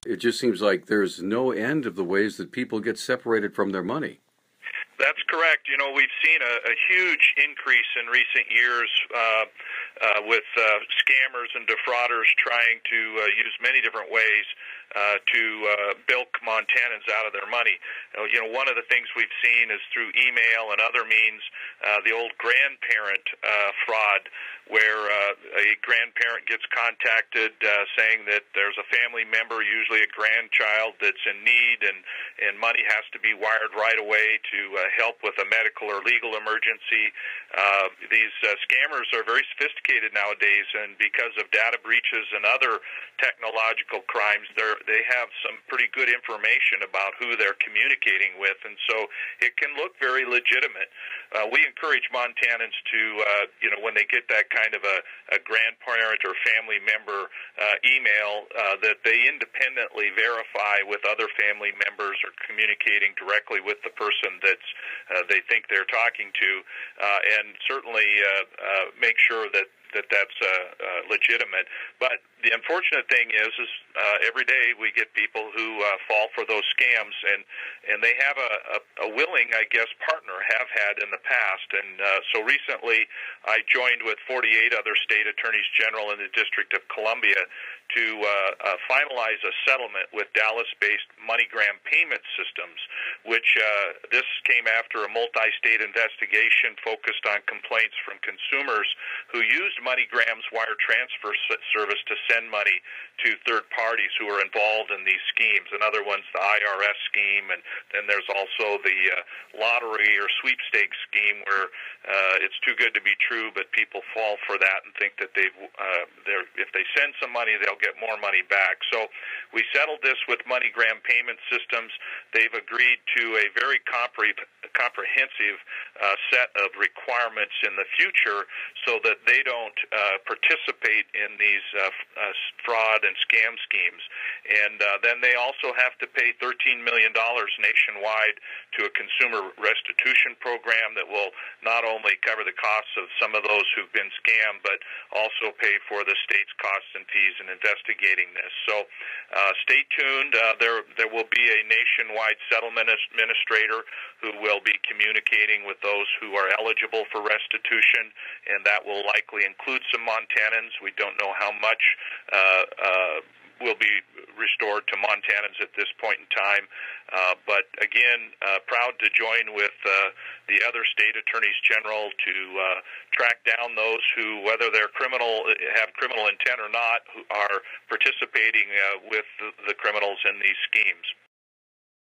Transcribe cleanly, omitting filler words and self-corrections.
It just seems like there's no end of the ways that people get separated from their money. That's correct. You know, we've seen a huge increase in recent years with scammers and defrauders trying to use many different ways to bilk Montanans out of their money. You know, one of the things we've seen is through email and other means, the old grandparent fraud, where a grandparent gets contacted saying that there's a family member, usually a grandchild, that's in need, and money has to be wired right away to help with a medical or legal emergency. These scammers are very sophisticated nowadays, and because of data breaches and other technological crimes, they have some pretty good information about who they're communicating with, and so it can look very legitimate. We encourage Montanans to, you know, when they get that kind of a grandparent or family member email, that they independently verify with other family members or communicating directly with the person that's they think they're talking to, and certainly make sure that that's legitimate. But the unfortunate thing is every day we get people who fall for those scams, and they have a willing, I guess, partner, have had in the past. And so recently I joined with 48 other state attorneys general in the District of Columbia to finalize a settlement with Dallas-based MoneyGram payment systems, which this came after a multi-state investigation focused on complaints from consumers who used MoneyGram's wire transfer service to send money to third parties who are involved in these schemes. Another one's the IRS scheme, and then there's also the lottery or sweepstakes scheme where it's too good to be true, but people fall for that and think that if they send some money, they'll get more money back. So we settled this with MoneyGram Payment Systems. They've agreed to a very comprehensive set of requirements in the future so that they don't participate in these fraud and scam schemes. And then they also have to pay $13 million nationwide to a consumer restitution program that will not only cover the costs of some of those who've been scammed, but also pay for the state's costs and fees in investigating this. So stay tuned. There will be a nationwide settlement administrator who will be communicating with those who are eligible for restitution, and that will likely include some Montanans. We don't know how much will be restored to Montanans at this point in time. But again, proud to join with the other state attorneys general to track down those who, whether they're have criminal intent or not, who are participating with the criminals in these schemes.